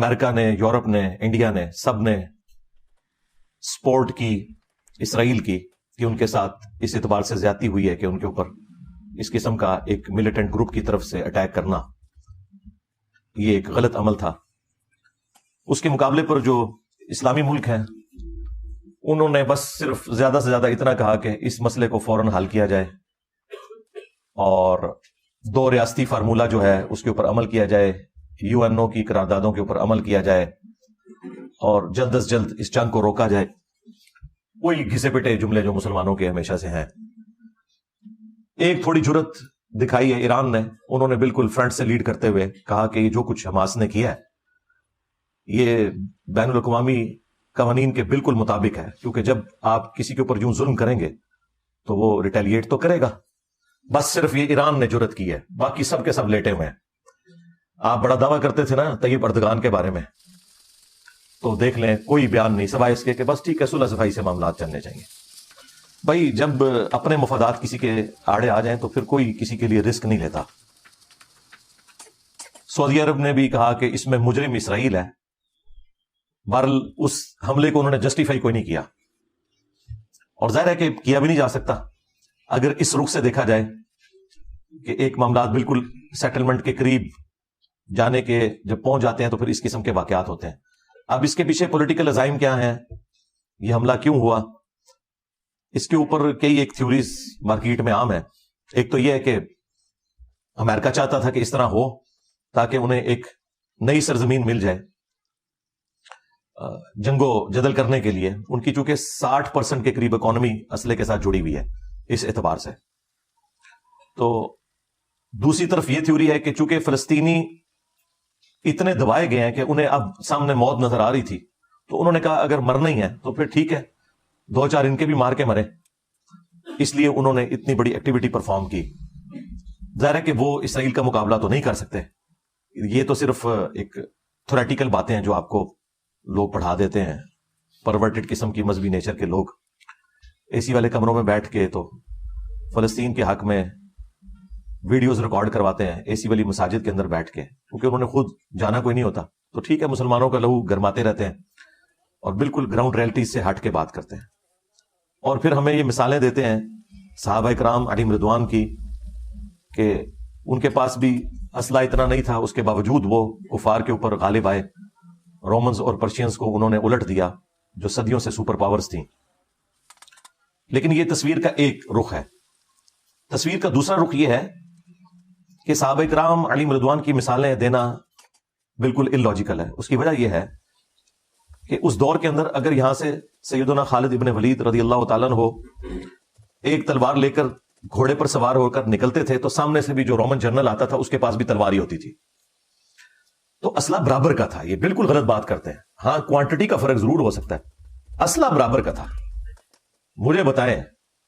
امریکہ نے، یورپ نے، انڈیا نے، سب نے سپورٹ کی اسرائیل کی کہ ان کے ساتھ اس اعتبار سے زیادتی ہوئی ہے کہ ان کے اوپر اس قسم کا ایک ملیٹنٹ گروپ کی طرف سے اٹیک کرنا یہ ایک غلط عمل تھا. اس کے مقابلے پر جو اسلامی ملک ہیں انہوں نے بس صرف زیادہ سے زیادہ اتنا کہا کہ اس مسئلے کو فوراً حل کیا جائے اور 2 ریاستی فارمولہ جو ہے اس کے اوپر عمل کیا جائے، UN کی قراردادوں کے اوپر عمل کیا جائے اور جلد از جلد اس جنگ کو روکا جائے. وہی گھسے پٹے جملے جو مسلمانوں کے ہمیشہ سے ہیں. ایک تھوڑی جرت دکھائی ہے ایران نے، انہوں نے بالکل فرنٹ سے لیڈ کرتے ہوئے کہا کہ یہ جو کچھ حماس نے کیا ہے یہ بین الاقوامی قوانین کے بالکل مطابق ہے، کیونکہ جب آپ کسی کے اوپر یوں ظلم کریں گے تو وہ ریٹیلیٹ تو کرے گا. بس صرف یہ ایران نے جرت کی ہے، باقی سب کے سب لیٹے ہوئے ہیں. آپ بڑا دعویٰ کرتے تھے نا طیب اردگان کے بارے میں، تو دیکھ لیں کوئی بیان نہیں سوائے اس کے کہ بس ٹھیک ہے صلح صفائی سے معاملات چلنے چاہیے. بھائی جب اپنے مفادات کسی کے آڑے آ جائیں تو پھر کوئی کسی کے لیے رسک نہیں لیتا. سعودی عرب نے بھی کہا کہ اس میں مجرم اسرائیل ہے. بہرحال اس حملے کو انہوں نے جسٹیفائی کوئی نہیں کیا، اور ظاہر ہے کہ کیا بھی نہیں جا سکتا اگر اس رخ سے دیکھا جائے کہ ایک معاملات بالکل سیٹلمنٹ کے قریب جانے کے جب پہنچ جاتے ہیں تو پھر اس قسم کے واقعات ہوتے ہیں. اب اس کے پیچھے پولیٹیکل عزائم کیا ہیں، یہ حملہ کیوں ہوا، اس کے اوپر کئی ایک تھیوریز مارکیٹ میں عام ہے. ایک تو یہ ہے کہ امریکہ چاہتا تھا کہ اس طرح ہو تاکہ انہیں ایک نئی سرزمین مل جائے جنگ و جدل کرنے کے لیے. ان کی چونکہ 60% کے قریب اکانومی اسلحے کے ساتھ جڑی ہوئی ہے اس اعتبار سے. تو دوسری طرف یہ تھیوری ہے کہ چونکہ فلسطینی اتنے دبائے گئے ہیں کہ انہیں اب سامنے موت نظر آ رہی تھی، تو انہوں نے کہا اگر مرنا ہی ہے تو پھر ٹھیک ہے 2-4 ان کے بھی مار کے مرے. اس لیے انہوں نے اتنی بڑی ایکٹیویٹی پرفارم کی. ظاہر ہے کہ وہ اسرائیل کا مقابلہ تو نہیں کر سکتے. یہ تو صرف ایک تھوریٹیکل باتیں ہیں جو آپ کو لوگ پڑھا دیتے ہیں، پرورٹڈ قسم کی مذہبی نیچر کے لوگ اے سی والے کمروں میں بیٹھ کے تو فلسطین کے حق میں ویڈیوز ریکارڈ کرواتے ہیں اے سی والی مساجد کے اندر بیٹھ کے، کیونکہ انہوں نے خود جانا کوئی نہیں ہوتا. تو ٹھیک ہے مسلمانوں کا لہو گرماتے رہتے ہیں اور بالکل گراؤنڈ ریئلٹیز سے ہٹ کے بات کرتے ہیں. اور پھر ہمیں یہ مثالیں دیتے ہیں صحابہ کرام علیہم رضوان کی کہ ان کے پاس بھی اسلحہ اتنا نہیں تھا، اس کے باوجود وہ کفار کے اوپر غالب آئے. رومنز اور پرشینز کو انہوں نے الٹ دیا جو صدیوں سے سپر پاورز تھیں. لیکن یہ تصویر کا ایک رخ ہے. تصویر کا دوسرا رخ یہ ہے کہ صحابہ کرام علیہم رضوان کی مثالیں دینا بالکل اللاجیکل ہے. اس کی وجہ یہ ہے کہ اس دور کے اندر اگر یہاں سے سیدنا خالد ابن ولید رضی اللہ تعالیٰ عنہ ایک تلوار لے کر گھوڑے پر سوار ہو کر نکلتے تھے تو سامنے سے بھی جو رومن جنرل آتا تھا اس کے پاس بھی تلوار ہی ہوتی تھی. تو اسلحہ برابر کا تھا. یہ بالکل غلط بات کرتے ہیں. ہاں کوانٹٹی کا فرق ضرور ہو سکتا ہے، اسلحہ برابر کا تھا. مجھے بتائیں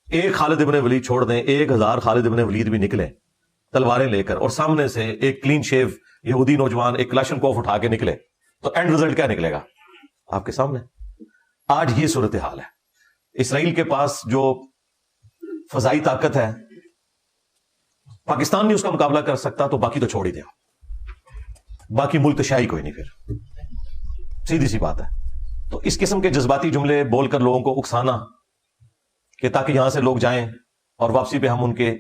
ایک خالد ابن ولید چھوڑ دیں 1000 خالد ابن ولید بھی نکلے تلواریں لے کر اور سامنے سے ایک کلین شیو یہودی نوجوان ایک کلاشنکوف اٹھا کے نکلے تو اینڈ رزلٹ کیا نکلے گا آپ کے سامنے. آج یہ صورتحال ہے. اسرائیل کے پاس جو فضائی طاقت ہے پاکستان نہیں اس کا مقابلہ کر سکتا تو باقی تو چھوڑ ہی دیا، باقی ملک تو شاہی کوئی نہیں. پھر سیدھی سی بات ہے. تو اس قسم کے جذباتی جملے بول کر لوگوں کو اکسانا کہ تاکہ یہاں سے لوگ جائیں اور واپسی پہ ہم ان کے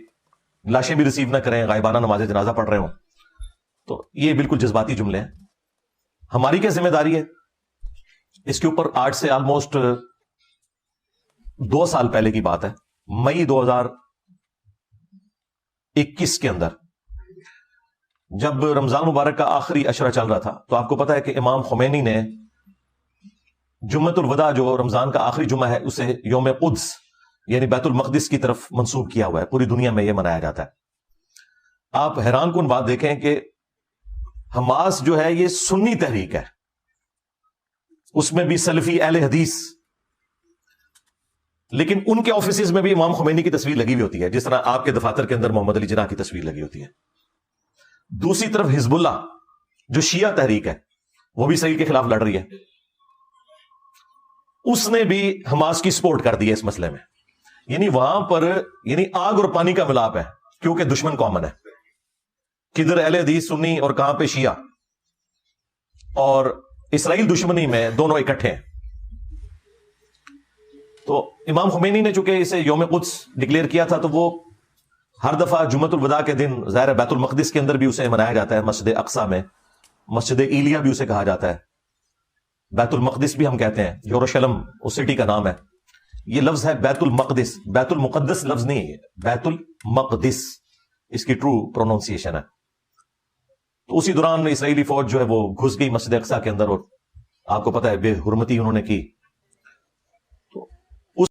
لاشیں بھی ریسیو نہ کریں، غائبانہ نماز جنازہ پڑھ رہے ہوں، تو یہ بالکل جذباتی جملے ہیں. ہماری کیا ذمہ داری ہے اس کے اوپر؟ آج سے آلموسٹ 2 سال پہلے کی بات ہے، مئی 2021 کے اندر جب رمضان مبارک کا آخری عشرہ چل رہا تھا تو آپ کو پتا ہے کہ امام خمینی نے جمعۃ الوداع جو رمضان کا آخری جمعہ ہے اسے یوم قدس یعنی بیت المقدس کی طرف منسوب کیا ہوا ہے. پوری دنیا میں یہ منایا جاتا ہے. آپ حیران کن بات دیکھیں کہ حماس جو ہے یہ سنی تحریک ہے، اس میں بھی سلفی اہل حدیث، لیکن ان کے آفیسز میں بھی امام خمینی کی تصویر لگی ہوئی ہوتی ہے، جس طرح آپ کے دفاتر کے اندر محمد علی جناح کی تصویر لگی ہوتی ہے. دوسری طرف حزب اللہ جو شیعہ تحریک ہے وہ بھی اسرائیل کے خلاف لڑ رہی ہے، اس نے بھی حماس کی سپورٹ کر دی ہے اس مسئلے میں. یعنی وہاں پر یعنی آگ اور پانی کا ملاپ ہے، کیونکہ دشمن کامن ہے، کدھر اہل حدیث سنی اور کہاں پہ شیعہ. اور اسرائیل دشمنی میں دونوں اکٹھے ہیں. تو امام خمینی نے چونکہ اسے یوم قدس ڈکلیئر کیا تھا، تو وہ ہر دفعہ جمعۃ الوداع کے دن ظاہر بیت المقدس کے اندر بھی اسے منایا جاتا ہے، مسجد اقصی میں، مسجد ایلیا بھی اسے کہا جاتا ہے، بیت المقدس بھی ہم کہتے ہیں، یروشلم اس سٹی کا نام ہے. یہ لفظ ہے بیت المقدس، بیت المقدس لفظ نہیں ہے، بیت المقدس اس کی ٹرو پروننسیشن ہے. تو اسی دوران اسرائیلی فوج جو ہے وہ گھس گئی مسجد اقصی کے اندر، اور آپ کو پتہ ہے بے حرمتی انہوں نے کی.